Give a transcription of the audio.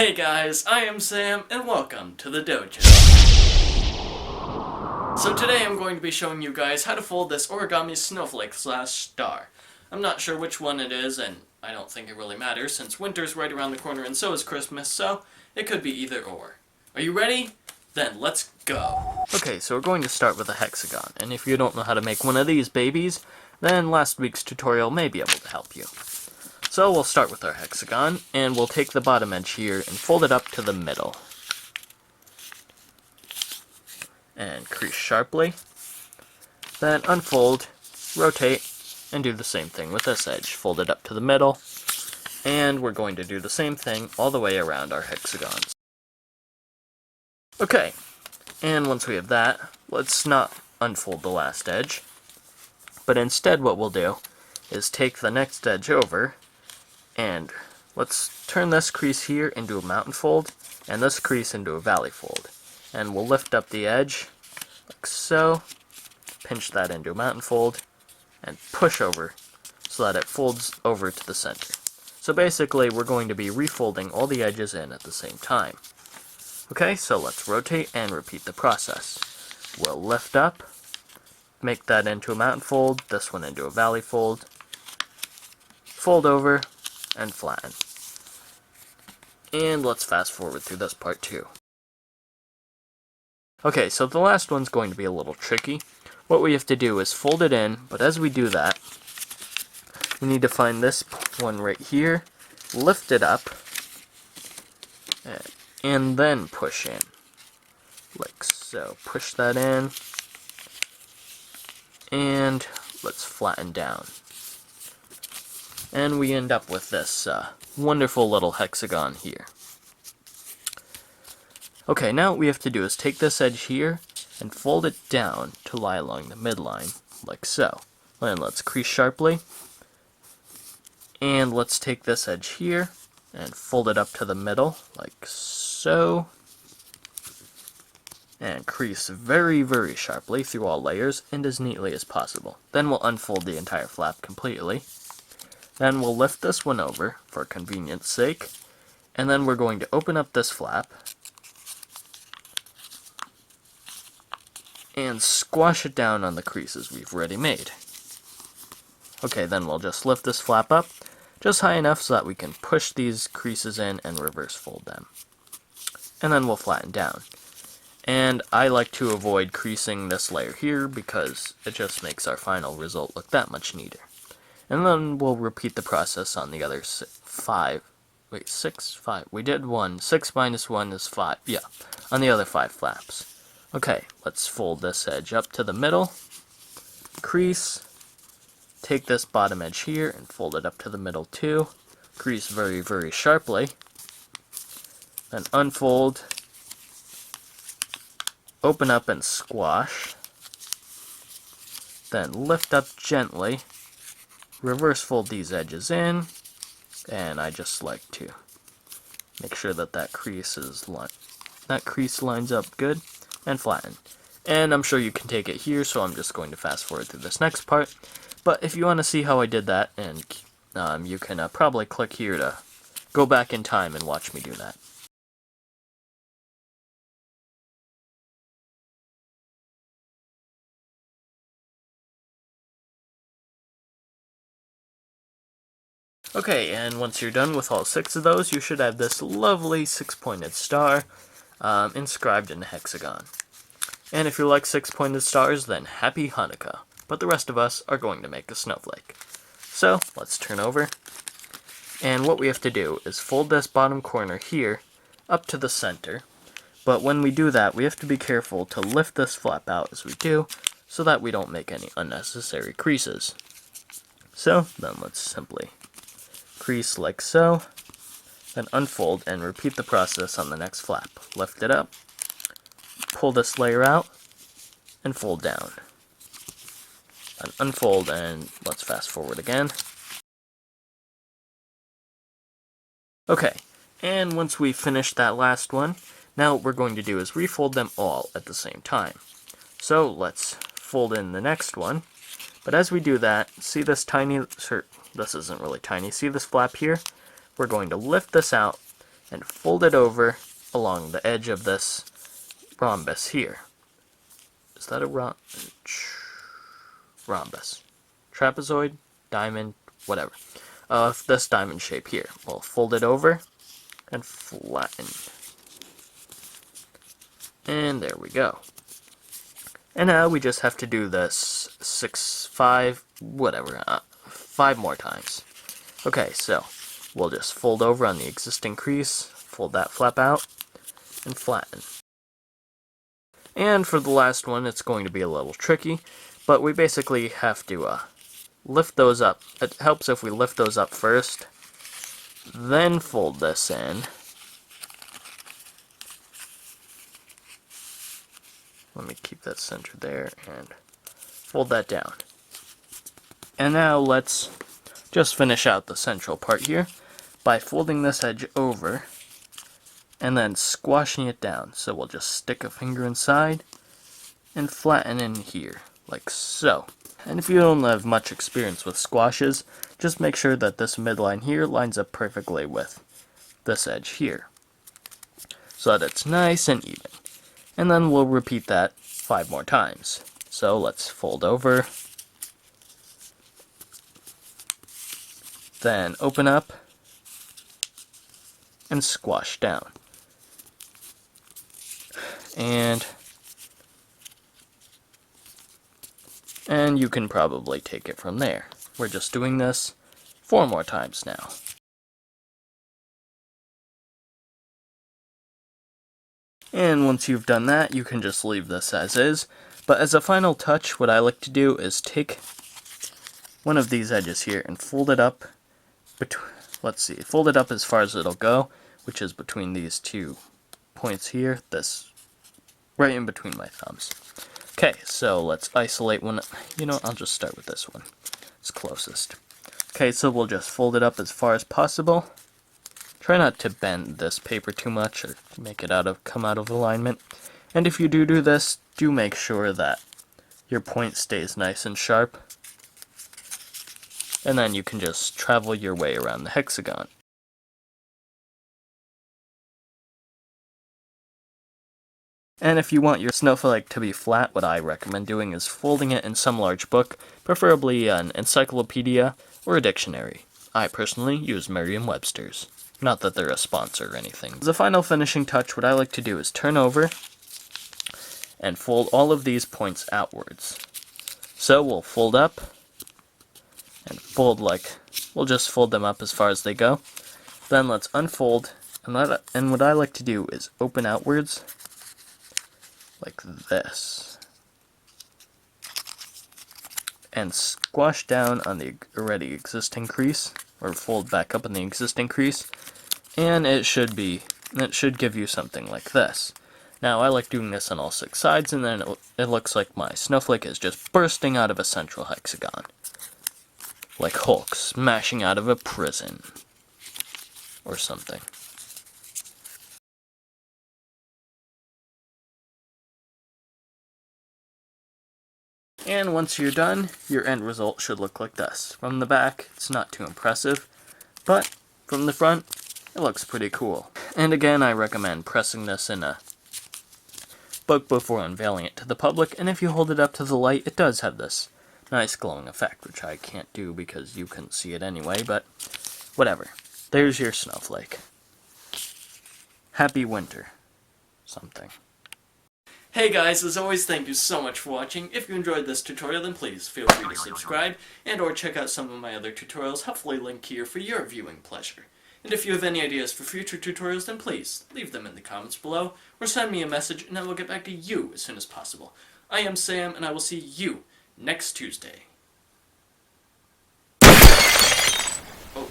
Hey guys, I am Sam, and welcome to the Dojo. So today I'm going to be showing you guys how to fold this origami snowflake / star. I'm not sure which one it is, and I don't think it really matters since winter's right around the corner and so is Christmas, so it could be either or. Are you ready? Then let's go! Okay, so we're going to start with a hexagon, and if you don't know how to make one of these babies, then last week's tutorial may be able to help you. So we'll start with our hexagon, and we'll take the bottom edge here and fold it up to the middle. And crease sharply. Then unfold, rotate, and do the same thing with this edge. Fold it up to the middle, and we're going to do the same thing all the way around our hexagons. Okay, and once we have that, let's not unfold the last edge, but instead what we'll do is take the next edge over, and let's turn this crease here into a mountain fold, and this crease into a valley fold. And we'll lift up the edge, like so, pinch that into a mountain fold, and push over so that it folds over to the center. So basically, we're going to be refolding all the edges in at the same time. Okay, so let's rotate and repeat the process. We'll lift up, make that into a mountain fold, this one into a valley fold, fold over, and flatten. And let's fast forward through this part too. Okay, so the last one's going to be a little tricky. What we have to do is fold it in, but as we do that, we need to find this one right here, lift it up, and then push in. Like so. Push that in, and let's flatten down. And we end up with this wonderful little hexagon here. Okay, now what we have to do is take this edge here and fold it down to lie along the midline, like so. And let's crease sharply. And let's take this edge here and fold it up to the middle, like so. And crease very, very sharply through all layers and as neatly as possible. Then we'll unfold the entire flap completely. Then we'll lift this one over, for convenience sake, and then we're going to open up this flap and squash it down on the creases we've already made. Okay, then we'll just lift this flap up just high enough so that we can push these creases in and reverse fold them. And then we'll flatten down. And I like to avoid creasing this layer here because it just makes our final result look that much neater. And then we'll repeat the process on the other 5. Wait, 6? 5. We did 1. 6 minus 1 is 5. Yeah, on the other 5 flaps. Okay, let's fold this edge up to the middle. Crease. Take this bottom edge here and fold it up to the middle too. Crease very, very sharply. Then unfold. Open up and squash. Then lift up gently. Reverse fold these edges in, and I just like to make sure that that crease lines up good, and flatten. And I'm sure you can take it here, so I'm just going to fast forward through this next part. But if you want to see how I did that, and you can probably click here to go back in time and watch me do that. Okay, and once you're done with all 6 of those, you should have this lovely 6-pointed star inscribed in a hexagon. And if you like 6-pointed stars, then happy Hanukkah. But the rest of us are going to make a snowflake. So, let's turn over. And what we have to do is fold this bottom corner here up to the center. But when we do that, we have to be careful to lift this flap out as we do, so that we don't make any unnecessary creases. So, then let's simply crease like so, then unfold and repeat the process on the next flap. Lift it up, pull this layer out, and fold down. Then unfold and let's fast forward again. Okay, and once we finish that last one, now what we're going to do is refold them all at the same time. So let's fold in the next one, but as we do that, see this tiny, this isn't really tiny, see this flap here? We're going to lift this out and fold it over along the edge of this rhombus here. Is that a rhombus? Trapezoid? Diamond? Whatever. This diamond shape here. We'll fold it over and flatten. And there we go. And now we just have to do this 5 more times. Okay, so we'll just fold over on the existing crease, fold that flap out, and flatten. And for the last one, it's going to be a little tricky, but we basically have to lift those up. It helps if we lift those up first, then fold this in. Let me keep that centered there and fold that down. And now let's just finish out the central part here by folding this edge over and then squashing it down. So we'll just stick a finger inside and flatten in here, like so. And if you don't have much experience with squashes, just make sure that this midline here lines up perfectly with this edge here, so that it's nice and even. And then we'll repeat that 5 more times. So let's fold over, then open up, and squash down. And you can probably take it from there. We're just doing this 4 more times now. And once you've done that, you can just leave this as is. But as a final touch, what I like to do is take one of these edges here and fold it up. Fold it up as far as it'll go, which is between these 2 points here. This right in between my thumbs. Okay, so let's isolate one. You know, I'll just start with this one. It's closest. Okay, so we'll just fold it up as far as possible. Try not to bend this paper too much or make it come out of alignment. And if you do this, do make sure that your point stays nice and sharp. And then you can just travel your way around the hexagon. And if you want your snowflake to be flat, what I recommend doing is folding it in some large book, preferably an encyclopedia or a dictionary. I personally use Merriam-Webster's. Not that they're a sponsor or anything. As a final finishing touch, what I like to do is turn over and fold all of these points outwards. So we'll fold up and we'll just fold them up as far as they go. Then let's unfold, and what I like to do is open outwards like this. And squash down on the already existing crease, or fold back up on the existing crease, and it should give you something like this. Now I like doing this on all 6 sides, and then it looks like my snowflake is just bursting out of a central hexagon, like Hulk smashing out of a prison or something. And once you're done, your end result should look like this. From the back, it's not too impressive, but from the front, it looks pretty cool. And again, I recommend pressing this in a book before unveiling it to the public, and if you hold it up to the light, it does have this nice glowing effect, which I can't do because you couldn't see it anyway, but whatever. There's your snowflake. Happy winter. Something. Hey guys, as always, thank you so much for watching. If you enjoyed this tutorial, then please feel free to subscribe and or check out some of my other tutorials, hopefully linked here for your viewing pleasure. And if you have any ideas for future tutorials, then please leave them in the comments below, or send me a message and I will get back to you as soon as possible. I am Sam, and I will see you next Tuesday. Oh,